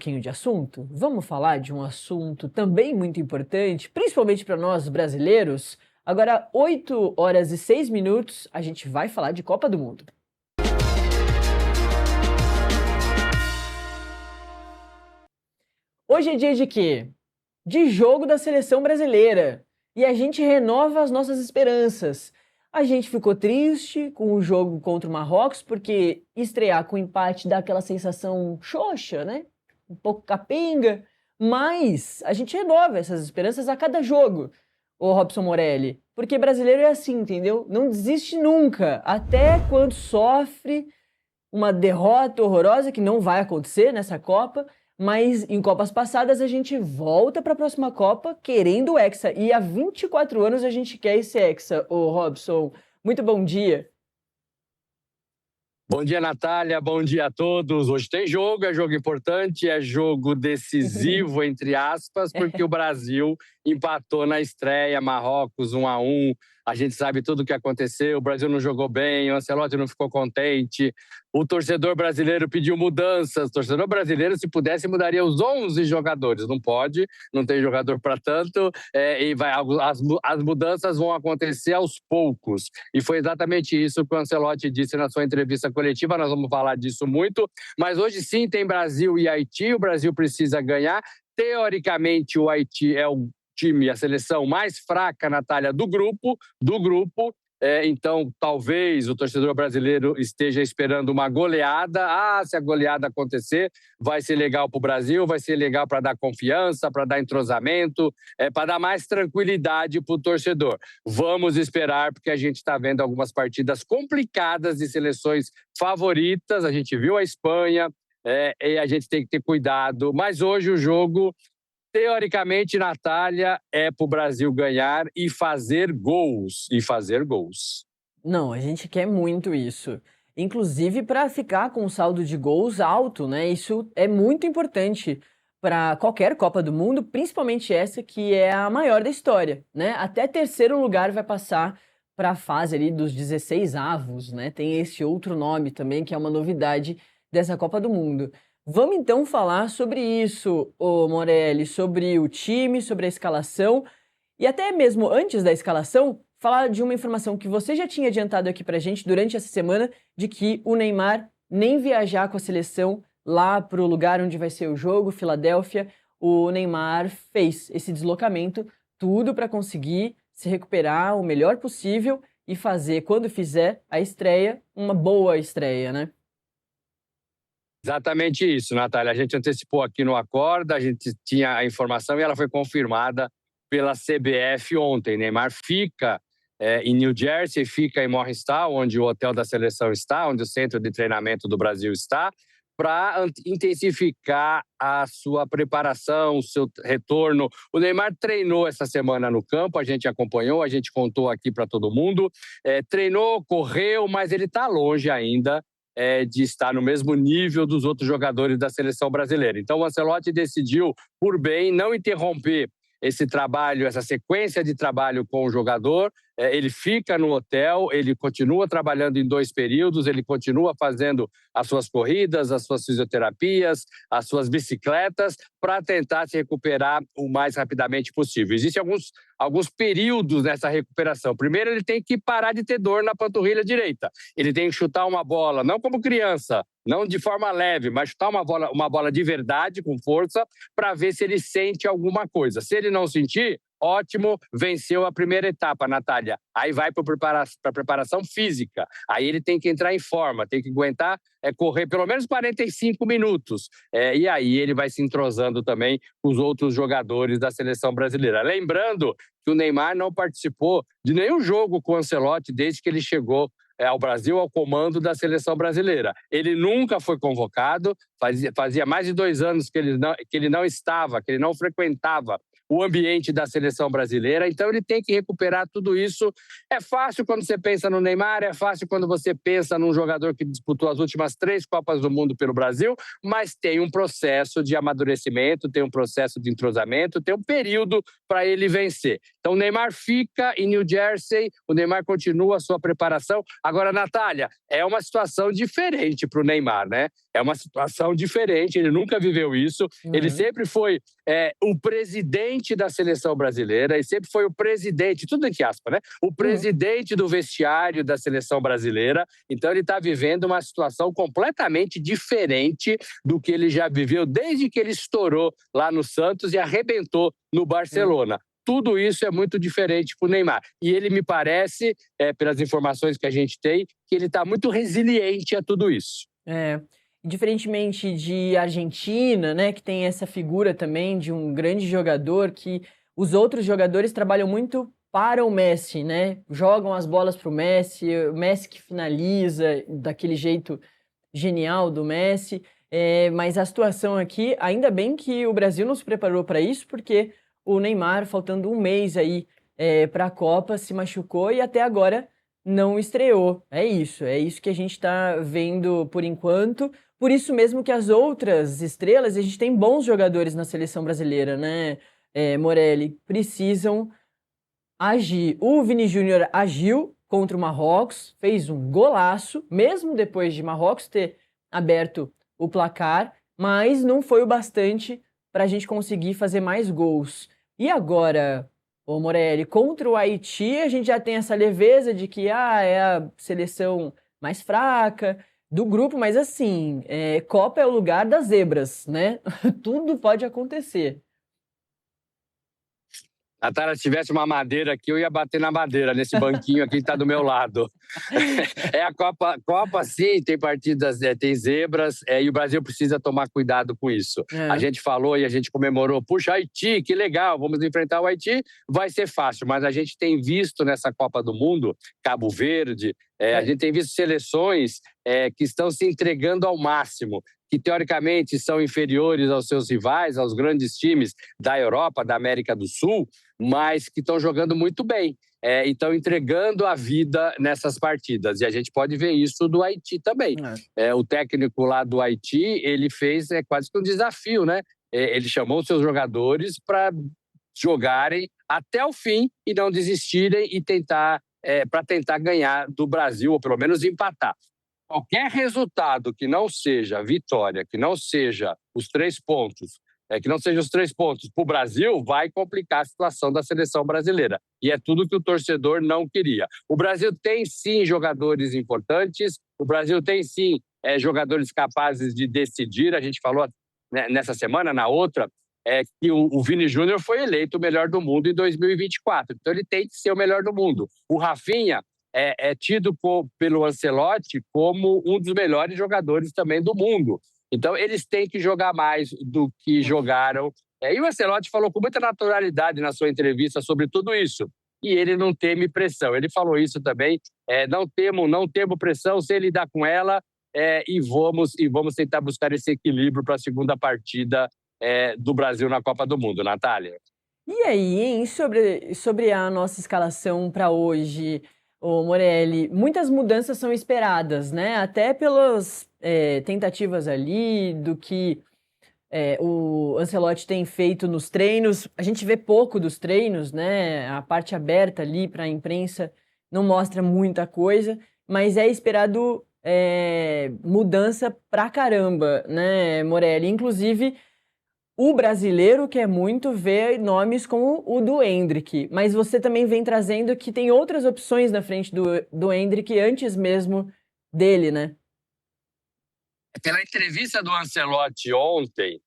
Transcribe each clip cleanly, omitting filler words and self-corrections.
pouquinho de assunto? Vamos falar de um assunto também muito importante, principalmente para nós brasileiros? Agora, 8 horas e 6 minutos, a gente vai falar de Copa do Mundo. Hoje é dia de quê? De jogo da seleção brasileira. E a gente renova as nossas esperanças. A gente ficou triste com o jogo contra o Marrocos, porque estrear com empate dá aquela sensação xoxa, né? Um pouco capenga. Mas a gente renova essas esperanças a cada jogo, ô Robson Morelli. Porque brasileiro é assim, entendeu? Não desiste nunca, até quando sofre uma derrota horrorosa, que não vai acontecer nessa Copa, mas em Copas passadas a gente volta para a próxima Copa querendo o Hexa. E há 24 anos a gente quer esse Hexa, ô Robson. Muito bom dia. Bom dia, Natália. Bom dia a todos. Hoje tem jogo, é jogo importante, é jogo decisivo, entre aspas, porque o Brasil empatou na estreia, Marrocos 1-1. A gente sabe tudo o que aconteceu, o Brasil não jogou bem, o Ancelotti não ficou contente, o torcedor brasileiro pediu mudanças. O torcedor brasileiro, se pudesse, mudaria os 11 jogadores. Não pode, não tem jogador para tanto, as mudanças vão acontecer aos poucos. E foi exatamente isso que o Ancelotti disse na sua entrevista coletiva. Nós vamos falar disso muito, mas hoje sim tem Brasil e Haiti. O Brasil precisa ganhar. Teoricamente, o Haiti é o time, a seleção mais fraca, Natália, do grupo. Então, talvez o torcedor brasileiro esteja esperando uma goleada. Se a goleada acontecer, vai ser legal para o Brasil, vai ser legal para dar confiança, para dar entrosamento, para dar mais tranquilidade para o torcedor. Vamos esperar, porque a gente está vendo algumas partidas complicadas de seleções favoritas. A gente viu a Espanha, e a gente tem que ter cuidado. Mas hoje o jogo, teoricamente, Natália, é para o Brasil ganhar e fazer gols. Não, a gente quer muito isso. Inclusive para ficar com um saldo de gols alto, né? Isso é muito importante para qualquer Copa do Mundo, principalmente essa que é a maior da história, né? Até terceiro lugar vai passar para a fase ali dos 16avos, né? Tem esse outro nome também que é uma novidade dessa Copa do Mundo. Vamos então falar sobre isso, ô Morelli, sobre o time, sobre a escalação e até mesmo antes da escalação, falar de uma informação que você já tinha adiantado aqui pra gente durante essa semana, de que o Neymar nem viajar com a seleção lá pro lugar onde vai ser o jogo, Filadélfia. O Neymar fez esse deslocamento, tudo para conseguir se recuperar o melhor possível e fazer, quando fizer a estreia, uma boa estreia, né? Exatamente isso, Natália. A gente antecipou aqui no Acorda, a gente tinha a informação e ela foi confirmada pela CBF ontem. Neymar fica em New Jersey, fica em Morristown, onde o hotel da seleção está, onde o centro de treinamento do Brasil está, para intensificar a sua preparação, o seu retorno. O Neymar treinou essa semana no campo, a gente acompanhou, a gente contou aqui para todo mundo. Treinou, correu, mas ele está longe ainda de estar no mesmo nível dos outros jogadores da seleção brasileira. Então o Ancelotti decidiu, por bem, não interromper esse trabalho, essa sequência de trabalho com o jogador. Ele fica no hotel, ele continua trabalhando em 2 períodos, ele continua fazendo as suas corridas, as suas fisioterapias, as suas bicicletas, para tentar se recuperar o mais rapidamente possível. Existem alguns períodos nessa recuperação. Primeiro, ele tem que parar de ter dor na panturrilha direita. Ele tem que chutar uma bola, não como criança, não de forma leve, mas chutar uma bola de verdade, com força, para ver se ele sente alguma coisa. Se ele não sentir, ótimo, venceu a primeira etapa, Natália. Aí vai para a preparação física. Aí ele tem que entrar em forma, tem que aguentar correr pelo menos 45 minutos. E aí ele vai se entrosando também com os outros jogadores da seleção brasileira. Lembrando que o Neymar não participou de nenhum jogo com o Ancelotti desde que ele chegou ao Brasil, ao comando da seleção brasileira. Ele nunca foi convocado, fazia mais de 2 anos que ele não estava, que ele não frequentava o ambiente da seleção brasileira. Então ele tem que recuperar tudo isso. É fácil quando você pensa no Neymar, é fácil quando você pensa num jogador que disputou as últimas 3 Copas do Mundo pelo Brasil, mas tem um processo de amadurecimento, tem um processo de entrosamento, tem um período para ele vencer. Então o Neymar fica em New Jersey, o Neymar continua a sua preparação. Agora, Natália, é uma situação diferente para o Neymar, né? É uma situação diferente, ele nunca viveu isso. Ele sempre foi o presidente da seleção brasileira, e sempre foi o presidente, tudo entre aspas, né? O presidente do vestiário da seleção brasileira. Então ele está vivendo uma situação completamente diferente do que ele já viveu desde que ele estourou lá no Santos e arrebentou no Barcelona. Tudo isso é muito diferente para o Neymar. E ele me parece, pelas informações que a gente tem, que ele está muito resiliente a tudo isso. Diferentemente de Argentina, né, que tem essa figura também de um grande jogador, que os outros jogadores trabalham muito para o Messi, né? Jogam as bolas para o Messi que finaliza daquele jeito genial do Messi. Mas a situação aqui, ainda bem que o Brasil não se preparou para isso, porque o Neymar, faltando um mês aí para a Copa, se machucou e até agora não estreou. É isso que a gente está vendo por enquanto. Por isso mesmo que as outras estrelas, a gente tem bons jogadores na seleção brasileira, né, Morelli? Precisam agir. O Vini Júnior agiu contra o Marrocos, fez um golaço, mesmo depois de Marrocos ter aberto o placar, mas não foi o bastante para a gente conseguir fazer mais gols. E agora, ô Morelli, contra o Haiti, a gente já tem essa leveza de que é a seleção mais fraca do grupo, mas assim, Copa é o lugar das zebras, né? Tudo pode acontecer. Natália, se tivesse uma madeira aqui, eu ia bater na madeira, nesse banquinho aqui que está do meu lado. É a Copa, sim, tem partidas, tem zebras, e o Brasil precisa tomar cuidado com isso. A gente falou e a gente comemorou, puxa, Haiti, que legal, vamos enfrentar o Haiti, vai ser fácil, mas a gente tem visto nessa Copa do Mundo, Cabo Verde, a gente tem visto seleções que estão se entregando ao máximo, que teoricamente são inferiores aos seus rivais, aos grandes times da Europa, da América do Sul, mas que estão jogando muito bem e estão entregando a vida nessas partidas. E a gente pode ver isso do Haiti também. O técnico lá do Haiti, ele fez quase que um desafio, né? Ele chamou os seus jogadores para jogarem até o fim e não desistirem e para tentar ganhar do Brasil, ou pelo menos empatar. Qualquer resultado que não seja vitória, que não seja os 3 pontos, que não sejam os 3 pontos para o Brasil, vai complicar a situação da seleção brasileira. E é tudo que o torcedor não queria. O Brasil tem, sim, jogadores importantes, o Brasil tem, sim, jogadores capazes de decidir. A gente falou nessa semana, na outra, que o Vini Júnior foi eleito o melhor do mundo em 2024. Então ele tem que ser o melhor do mundo. O Rafinha é tido pelo Ancelotti como um dos melhores jogadores também do mundo. Então, eles têm que jogar mais do que jogaram. E o Ancelotti falou com muita naturalidade na sua entrevista sobre tudo isso. E ele não teme pressão. Ele falou isso também. Não temo pressão, sei lidar com ela e vamos tentar buscar esse equilíbrio para a segunda partida do Brasil na Copa do Mundo. Natália? E aí, hein? Sobre a nossa escalação para hoje, ô Morelli, muitas mudanças são esperadas, né? Até pelas tentativas ali do que o Ancelotti tem feito nos treinos. A gente vê pouco dos treinos, né? A parte aberta ali para a imprensa não mostra muita coisa, mas é esperado mudança pra caramba, né, Morelli? Inclusive, o brasileiro quer muito ver nomes como o do Endrick, mas você também vem trazendo que tem outras opções na frente do Endrick antes mesmo dele, né? Pela entrevista do Ancelotti ontem,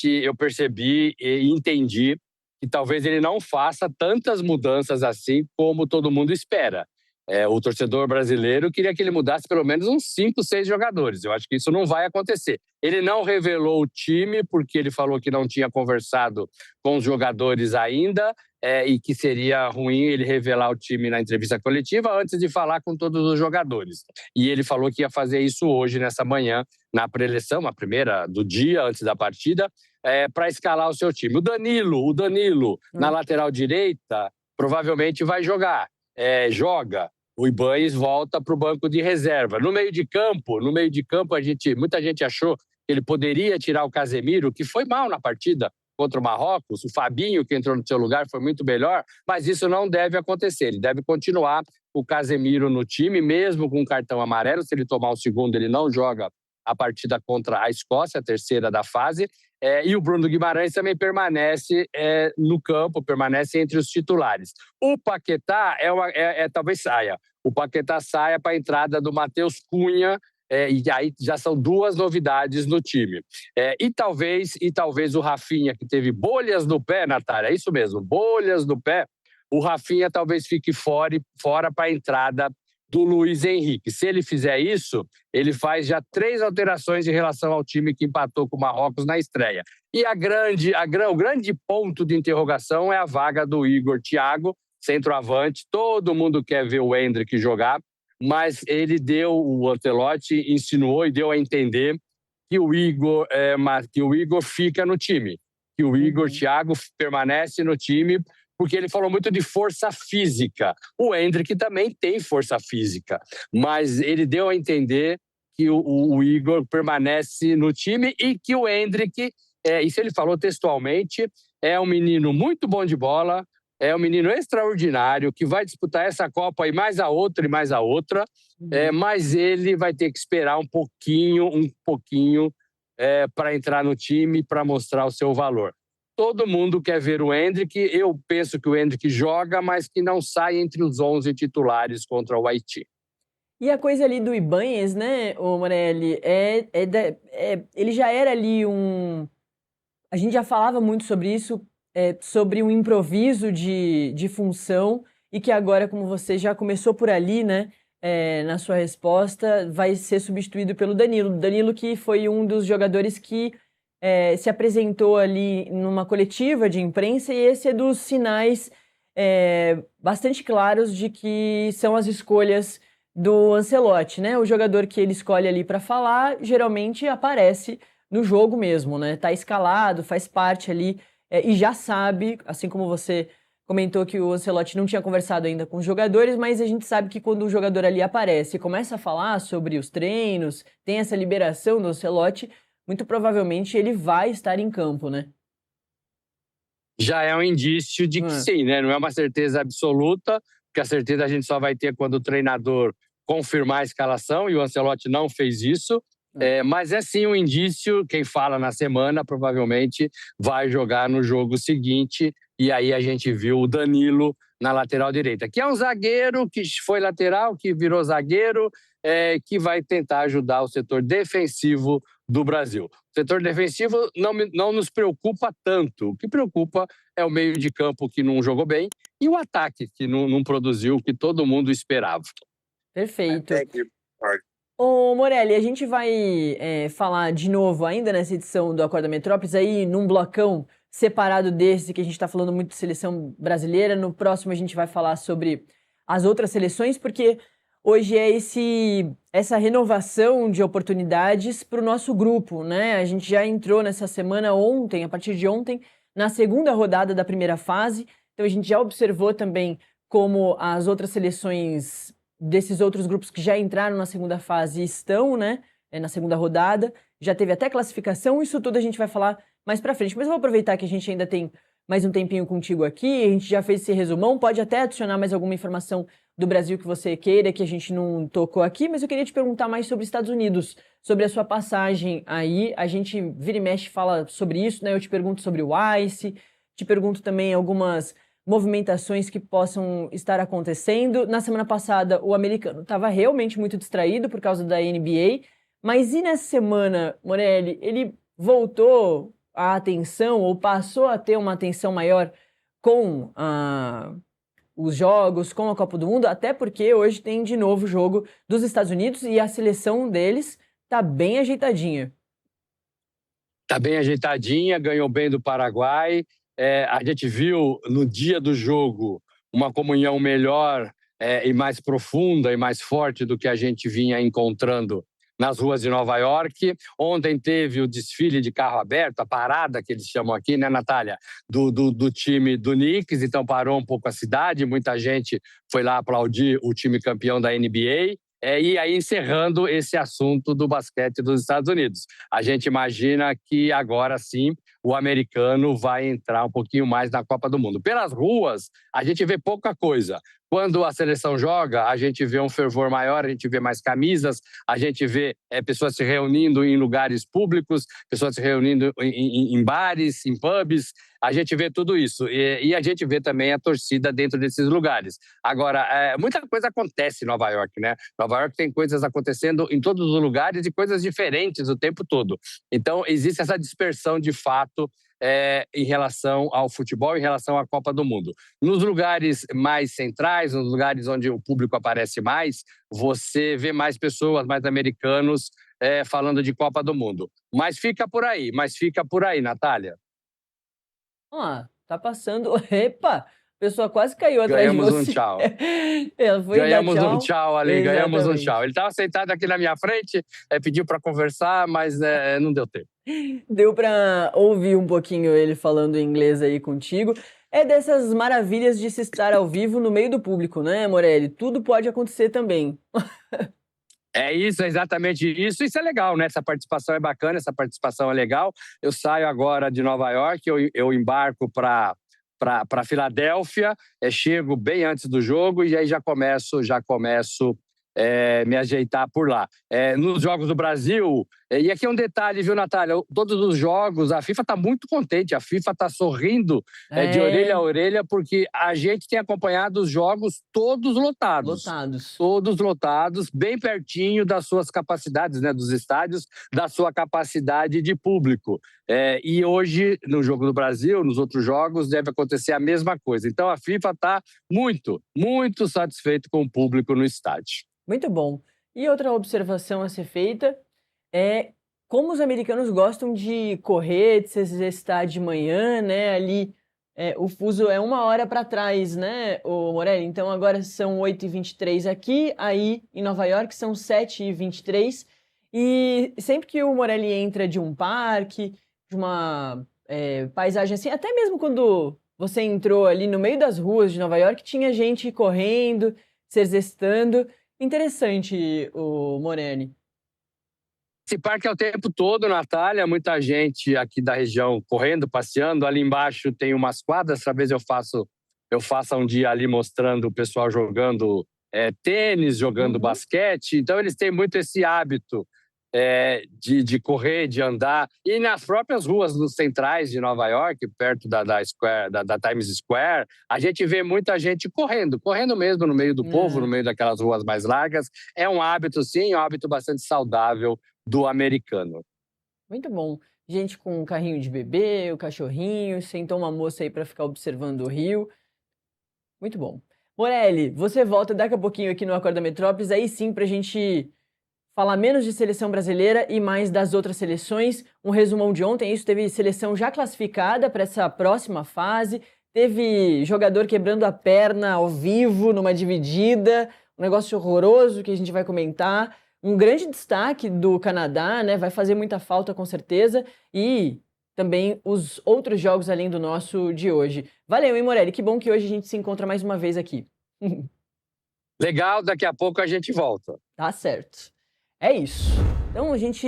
eu percebi e entendi que talvez ele não faça tantas mudanças assim como todo mundo espera. O torcedor brasileiro queria que ele mudasse pelo menos uns 5, 6 jogadores. Eu acho que isso não vai acontecer. Ele não revelou o time porque ele falou que não tinha conversado com os jogadores ainda e que seria ruim ele revelar o time na entrevista coletiva antes de falar com todos os jogadores. E ele falou que ia fazer isso hoje, nessa manhã, na pré-eleição, a primeira do dia, antes da partida. para escalar o seu time. O Danilo na lateral direita, provavelmente vai jogar. Joga. O Ibañez volta para o banco de reserva. No meio de campo, muita gente achou que ele poderia tirar o Casemiro, que foi mal na partida contra o Marrocos. O Fabinho, que entrou no seu lugar, foi muito melhor, mas isso não deve acontecer. Ele deve continuar o Casemiro no time, mesmo com um cartão amarelo. Se ele tomar o segundo, ele não joga a partida contra a Escócia, a terceira da fase. E o Bruno Guimarães também permanece no campo, permanece entre os titulares. O Paquetá talvez saia. O Paquetá saia para a entrada do Matheus Cunha, e aí já são duas novidades no time. E talvez o Rafinha, que teve bolhas no pé, Natália, é isso mesmo, bolhas no pé, o Rafinha talvez fique fora para a entrada do Luiz Henrique. Se ele fizer isso, ele faz já 3 alterações em relação ao time que empatou com o Marrocos na estreia. E o grande ponto de interrogação é a vaga do Igor Thiago, centroavante. Todo mundo quer ver o Endrick jogar, mas o Ancelotti insinuou e deu a entender que o Igor fica no time, que o Igor Thiago permanece no time, porque ele falou muito de força física. O Endrick também tem força física, mas ele deu a entender que o Igor permanece no time e que o Endrick, isso ele falou textualmente, é um menino muito bom de bola, é um menino extraordinário, que vai disputar essa Copa e mais a outra, mas ele vai ter que esperar um pouquinho para entrar no time, para mostrar o seu valor. Todo mundo quer ver o Endrick. Eu penso que o Endrick joga, mas que não sai entre os 11 titulares contra o Haiti. E a coisa ali do Ibañez, né, Morelli, ele já era ali a gente já falava muito sobre isso, sobre um improviso de função, e que agora, como você já começou por ali, né, na sua resposta, vai ser substituído pelo Danilo. Danilo, que foi um dos jogadores que se apresentou ali numa coletiva de imprensa, e esse é dos sinais bastante claros de que são as escolhas do Ancelotti, né? O jogador que ele escolhe ali para falar geralmente aparece no jogo mesmo, né? Tá escalado, faz parte ali e já sabe, assim como você comentou que o Ancelotti não tinha conversado ainda com os jogadores, mas a gente sabe que quando o jogador ali aparece e começa a falar sobre os treinos, tem essa liberação do Ancelotti, muito provavelmente ele vai estar em campo, né? Já é um indício de que sim, né? Não é uma certeza absoluta, porque a certeza a gente só vai ter quando o treinador confirmar a escalação, e o Ancelotti não fez isso. Mas é sim um indício. Quem fala na semana provavelmente vai jogar no jogo seguinte, e aí a gente viu o Danilo na lateral direita, que é um zagueiro que foi lateral, que virou zagueiro, que vai tentar ajudar o setor defensivo do Brasil. O setor defensivo não nos preocupa tanto. O que preocupa é o meio de campo, que não jogou bem, e o ataque, que não produziu o que todo mundo esperava. Perfeito. Ô Morelli, a gente vai falar de novo ainda nessa edição do Acorda Metrópolis, aí num blocão separado desse, que a gente está falando muito de seleção brasileira. No próximo a gente vai falar sobre as outras seleções, porque hoje é essa renovação de oportunidades para o nosso grupo, né? A gente já entrou nessa semana ontem, a partir de ontem, na segunda rodada da primeira fase. Então a gente já observou também como as outras seleções desses outros grupos que já entraram na segunda fase estão, né, na segunda rodada. Já teve até classificação. Isso tudo a gente vai falar mais pra frente. Mas eu vou aproveitar que a gente ainda tem mais um tempinho contigo aqui. A gente já fez esse resumão. Pode até adicionar mais alguma informação do Brasil que você queira, que a gente não tocou aqui. Mas eu queria te perguntar mais sobre os Estados Unidos, sobre a sua passagem aí. A gente vira e mexe fala sobre isso, né? Eu te pergunto sobre o Ice, te pergunto também algumas movimentações que possam estar acontecendo. Na semana passada, o americano estava realmente muito distraído por causa da NBA, mas e nessa semana, Morelli, ele voltou a atenção, ou passou a ter uma atenção maior com os jogos, com a Copa do Mundo, até porque hoje tem de novo o jogo dos Estados Unidos e a seleção deles está bem ajeitadinha. Está bem ajeitadinha, ganhou bem do Paraguai. A gente viu no dia do jogo uma comunhão melhor e mais profunda e mais forte do que a gente vinha encontrando nas ruas de Nova York. Ontem teve o desfile de carro aberto, a parada que eles chamam aqui, né, Natália? Do time do Knicks, então parou um pouco a cidade, muita gente foi lá aplaudir o time campeão da NBA. E aí, encerrando esse assunto do basquete dos Estados Unidos. A gente imagina que agora sim o americano vai entrar um pouquinho mais na Copa do Mundo. Pelas ruas, a gente vê pouca coisa. Quando a seleção joga, a gente vê um fervor maior, a gente vê mais camisas, a gente vê pessoas se reunindo em lugares públicos, pessoas se reunindo em bares, em pubs. A gente vê tudo isso. E a gente vê também a torcida dentro desses lugares. Agora, muita coisa acontece em Nova York, né? Nova York tem coisas acontecendo em todos os lugares e coisas diferentes o tempo todo. Então, existe essa dispersão de fato em relação ao futebol, em relação à Copa do Mundo. Nos lugares mais centrais, nos lugares onde o público aparece mais, você vê mais pessoas, mais americanos falando de Copa do Mundo. Mas fica por aí, Natália. Ó, tá passando. Epa! A pessoa quase caiu atrás de Ganhamos você. um tchau. Ela foi dar Ganhamos um tchau. tchau ali, ganhamos um Exatamente. tchau. Ele estava sentado aqui na minha frente, pediu para conversar, mas não deu tempo. Deu pra ouvir um pouquinho ele falando inglês aí contigo. É dessas maravilhas de se estar ao vivo no meio do público, né, Morelli? Tudo pode acontecer também. É isso, é exatamente isso. Isso é legal, né? Essa participação é bacana, essa participação é legal. Eu saio agora de Nova York, eu embarco para Filadélfia, chego bem antes do jogo e aí já começo me ajeitar por lá. Nos Jogos do Brasil, e aqui é um detalhe, viu, Natália? Todos os jogos, a FIFA está muito contente, a FIFA está sorrindo de orelha a orelha, porque a gente tem acompanhado os jogos todos lotados. Todos lotados, bem pertinho das suas capacidades, né, dos estádios, da sua capacidade de público. E hoje, no Jogo do Brasil, nos outros jogos, deve acontecer a mesma coisa. Então, a FIFA está muito, muito satisfeita com o público no estádio. Muito bom. E outra observação a ser feita é como os americanos gostam de correr, de se exercitar de manhã, né? Ali o fuso é 1 hora para trás, né, o Morelli? Então agora são 8h23 aqui, aí em Nova York são 7h23. E sempre que o Morelli entra de um parque, de uma paisagem assim, até mesmo quando você entrou ali no meio das ruas de Nova York, tinha gente correndo, se exercitando. Interessante, o Morelli. Esse parque é o tempo todo, Natália, muita gente aqui da região correndo, passeando. Ali embaixo tem umas quadras, talvez eu faça um dia ali mostrando o pessoal jogando tênis, jogando basquete. Então eles têm muito esse hábito de correr, de andar. E nas próprias ruas nos centrais de Nova York, perto da Times Square, a gente vê muita gente correndo mesmo no meio do povo, no meio daquelas ruas mais largas. É um hábito, sim, um hábito bastante saudável do americano. Muito bom. Gente com um carrinho de bebê, o cachorrinho, sentou uma moça aí para ficar observando o rio. Muito bom. Morelli, você volta daqui a pouquinho aqui no Acorda Metrópolis, aí sim pra gente falar menos de seleção brasileira e mais das outras seleções. Um resumão de ontem, isso teve seleção já classificada para essa próxima fase, teve jogador quebrando a perna ao vivo numa dividida, um negócio horroroso que a gente vai comentar. Um grande destaque do Canadá, né? Vai fazer muita falta com certeza. E também os outros jogos além do nosso de hoje. Valeu, hein, Morelli? Que bom que hoje a gente se encontra mais uma vez aqui. Legal, daqui a pouco a gente volta. Tá certo. É isso. Então a gente